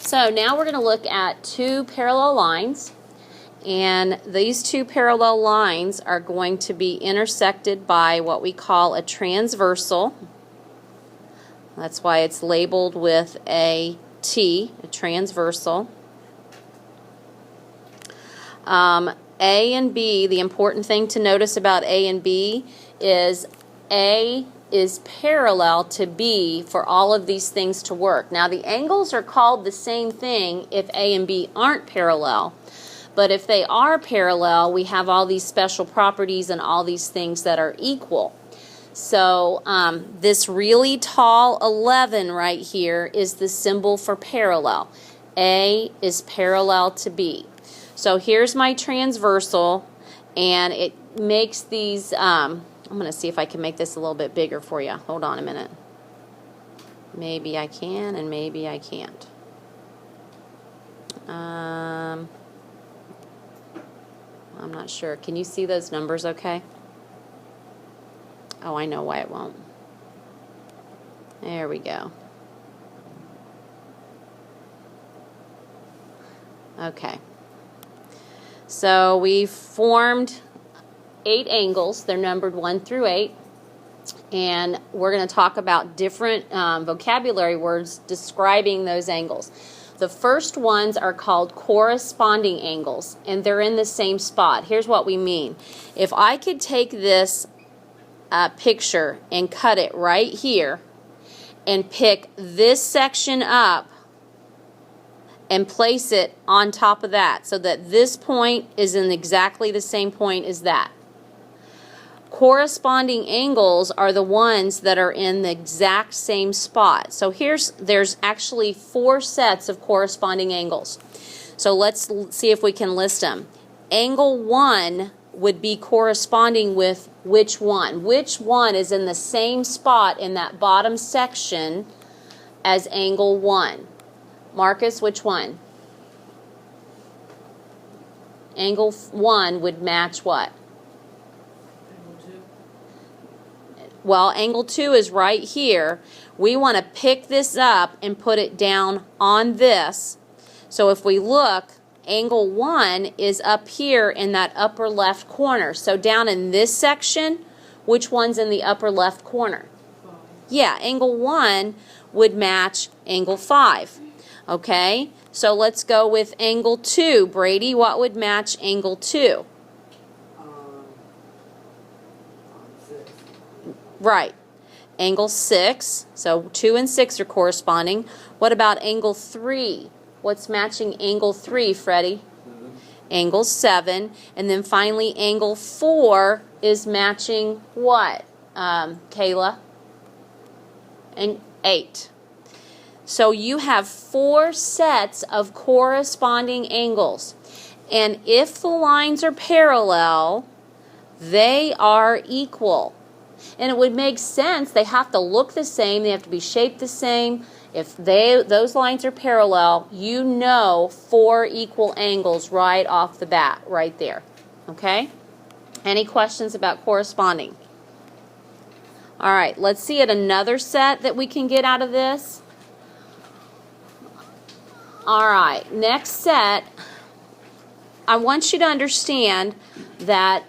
So now we're going to look at two parallel lines, and these two parallel lines are going to be intersected by what we call a transversal. That's why it's labeled with a T, a transversal. A and B, the important thing to notice about A and B is A is parallel to B for all of these things to work. Now the angles are called the same thing if A and B aren't parallel, but if they are parallel, we have all these special properties and all these things that are equal. So this really tall 11 right here is the symbol for parallel. A is parallel to B. So here's my transversal, and it makes these, I'm going to see if I can make this a little bit bigger for you. Hold on a minute. Maybe I can and maybe I can't. I'm not sure. Can you see those numbers okay? Oh, I know why it won't. There we go. Okay. So we've formed 8 angles. They're numbered 1 through 8. And we're going to talk about different vocabulary words describing those angles. The first ones are called corresponding angles, and they're in the same spot. Here's what we mean. If I could take this picture and cut it right here and pick this section up and place it on top of that so that this point is in exactly the same point as that. Corresponding angles are the ones that are in the exact same spot. So there's actually 4 sets of corresponding angles. So let's see if we can list them. Angle 1 would be corresponding with which one? Which one is in the same spot in that bottom section as angle 1? Marcus, which one? Angle 1 would match what? Angle 2. Well, angle 2 is right here. We want to pick this up and put it down on this. So if we look, angle 1 is up here in that upper left corner. So down in this section, which one's in the upper left corner? 5. Yeah, angle 1 would match angle 5. Okay, so let's go with angle 2. Brady, what would match angle 2? 6. Right. Angle 6. So 2 and 6 are corresponding. What about angle 3? What's matching angle 3, Freddie? 7. Angle 7. And then finally, angle 4 is matching what, Kayla? And 8. So you have 4 sets of corresponding angles. And if the lines are parallel, they are equal. And it would make sense. They have to look the same. They have to be shaped the same. If those lines are parallel, you know 4 equal angles right off the bat, right there. Okay? Any questions about corresponding? All right, let's see at another set that we can get out of this. All right, next set, I want you to understand that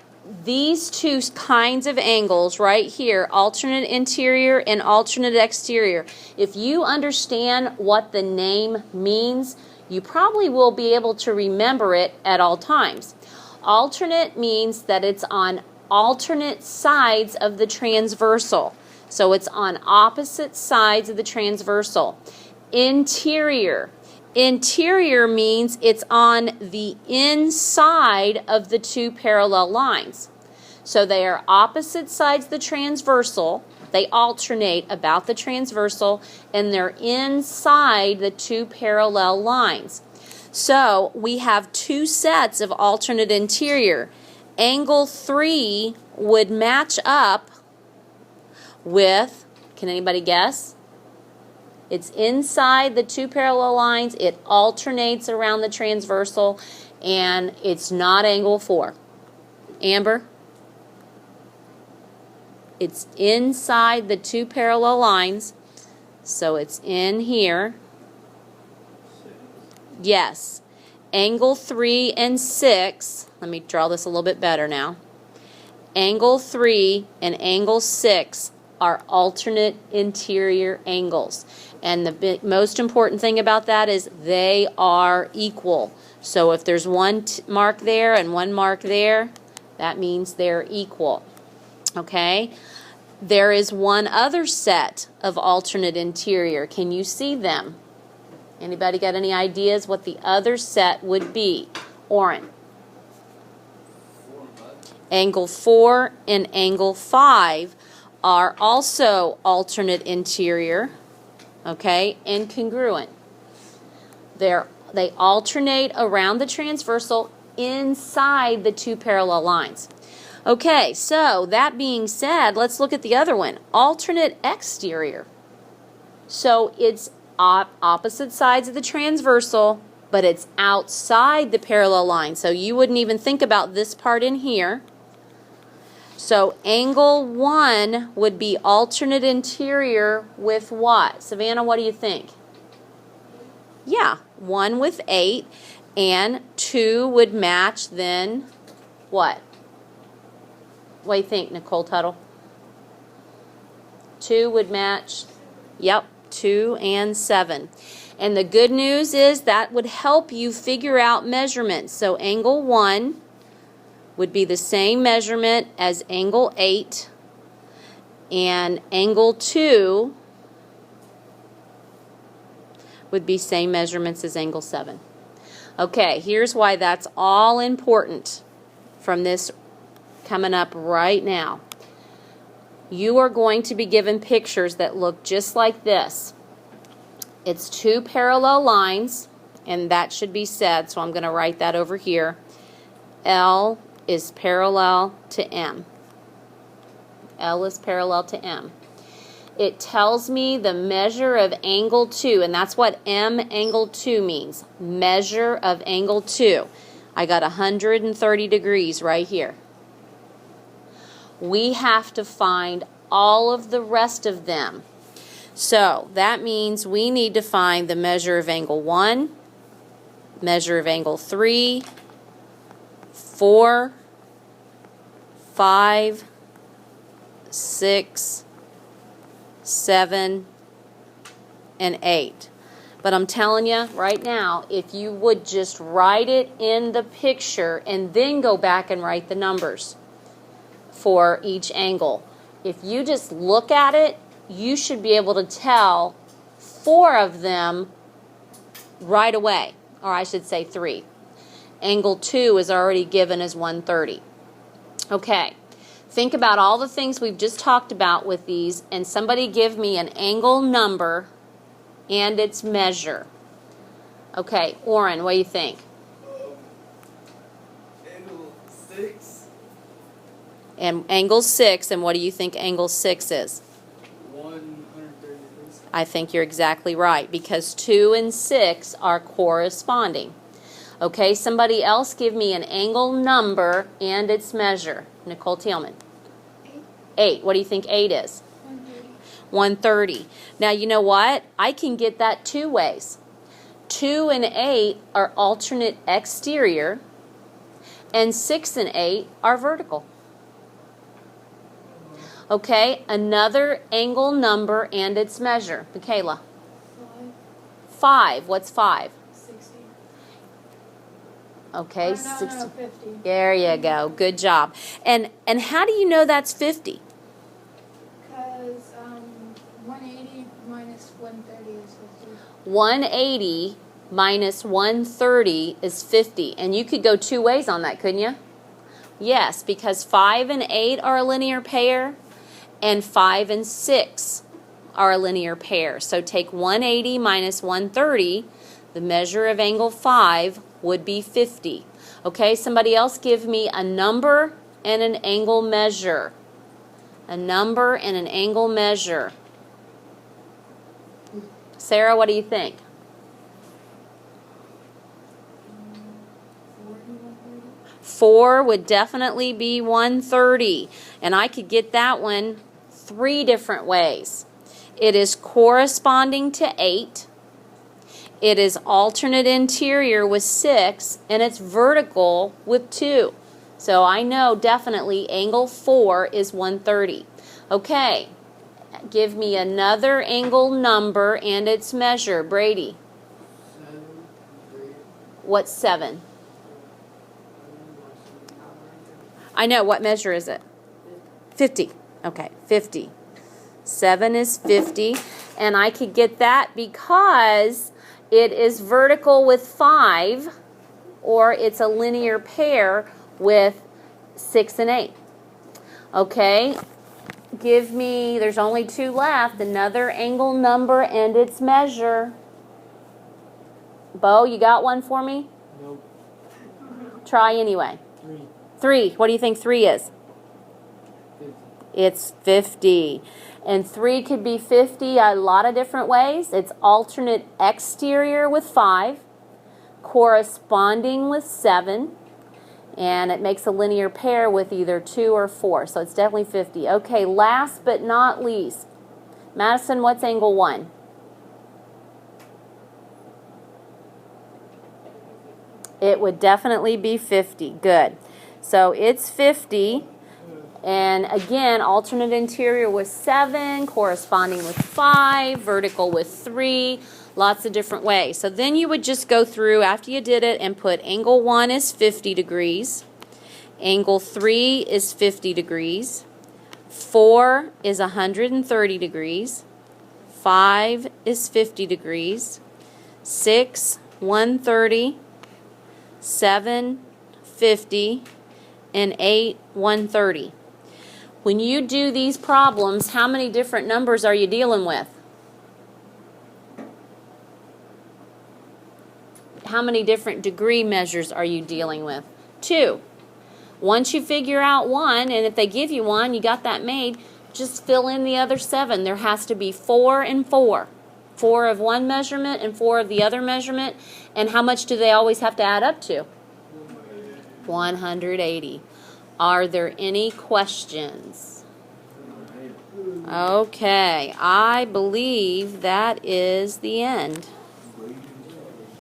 these 2 kinds of angles right here, alternate interior and alternate exterior, if you understand what the name means, you probably will be able to remember it at all times. Alternate means that it's on alternate sides of the transversal. So it's on opposite sides of the transversal. Interior. Interior means it's on the inside of the 2 parallel lines. So they are opposite sides of the transversal. They alternate about the transversal, and they're inside the 2 parallel lines. So we have 2 sets of alternate interior. Angle 3 would match up with, can anybody guess? It's inside the 2 parallel lines, it alternates around the transversal, and it's not angle 4. Amber? It's inside the 2 parallel lines, so it's in here. 6. Yes. Angle 3 and 6, let me draw this a little bit better now. Angle 3 and angle 6 are alternate interior angles. And the most important thing about that is they are equal. So if there's one mark there and one mark there, that means they're equal. Okay? There is one other set of alternate interior. Can you see them? Anybody got any ideas what the other set would be? Oren. Angle 4 and angle 5 are also alternate interior, okay, and congruent. They alternate around the transversal inside the two parallel lines. Okay, so that being said, let's look at the other one, alternate exterior. So it's opposite sides of the transversal, but it's outside the parallel line. So you wouldn't even think about this part in here. So angle 1 would be alternate interior with what? Savannah, what do you think? Yeah, 1 with 8, and 2 would match then what? What do you think, Nicole Tuttle? 2 would match, yep, 2 and 7. And the good news is that would help you figure out measurements. So angle 1 would be the same measurement as angle 8, and angle 2 would be same measurements as angle 7. Okay, here's why that's all important from this coming up right now. You are going to be given pictures that look just like this. It's two parallel lines, and that should be said, so I'm going to write that over here. L is parallel to M. L is parallel to M. It tells me the measure of angle 2, and that's what M angle 2 means. Measure of angle 2. I got 130 degrees right here. We have to find all of the rest of them. So that means we need to find the measure of angle 1, measure of angle 3, 4, 5, 6, 7, and 8. But I'm telling you right now, if you would just write it in the picture and then go back and write the numbers for each angle. If you just look at it, you should be able to tell 4 of them right away, or I should say 3. Angle 2 is already given as 130. Okay, think about all the things we've just talked about with these, and somebody give me an angle number and its measure. Okay, Oren, what do you think? Angle 6. And angle 6, and what do you think angle 6 is? 130 degrees. I think you're exactly right, because 2 and 6 are corresponding. Okay, somebody else give me an angle number and its measure. Nicole Thielman. 8. What do you think 8 is? 130. Now, you know what? I can get that 2 ways. 2 and 8 are alternate exterior, and 6 and 8 are vertical. Okay, another angle number and its measure. Michaela. 5. What's 5? 60. Okay, No, 60. 50. There you go. Good job. And how do you know that's 50? Because 180 minus 130 is 50. 180 minus 130 is 50. And you could go 2 ways on that, couldn't you? Yes, because 5 and 8 are a linear pair, and 5 and 6 are a linear pair. So take 180 minus 130, the measure of angle 5 would be 50. Okay, somebody else give me a number and an angle measure. A number and an angle measure. Sarah, what do you think? 4 would definitely be 130. And I could get that one 3 different ways. It is corresponding to 8. It is alternate interior with 6, and it's vertical with 2. So I know definitely angle 4 is 130. Okay, give me another angle number and its measure. Brady, 7, 3. what's 7? I know, what measure is it? 50. Okay, 50. 7 is 50, and I could get that because it is vertical with 5, or it's a linear pair with 6 and 8. Okay, give me, there's only 2 left, another angle number and its measure. Bo, you got one for me? Nope. Try anyway. 3. 3, what do you think 3 is? 50. It's 50. And 3 could be 50 a lot of different ways. It's alternate exterior with 5, corresponding with 7, and it makes a linear pair with either 2 or 4. So it's definitely 50. Okay, last but not least, Madison, what's angle 1? It would definitely be 50. Good. So it's 50. And again, alternate interior with 7, corresponding with 5, vertical with 3, lots of different ways. So then you would just go through after you did it and put angle 1 is 50 degrees, angle 3 is 50 degrees, 4 is 130 degrees, 5 is 50 degrees, 6, 130, 7, 50, and 8, 130. When you do these problems, how many different numbers are you dealing with? How many different degree measures are you dealing with? 2. Once you figure out 1, and if they give you 1, you got that made, just fill in the other 7. There has to be 4 and 4. 4 of one measurement and 4 of the other measurement. And how much do they always have to add up to? 180. Are there any questions? Okay, I believe that is the end.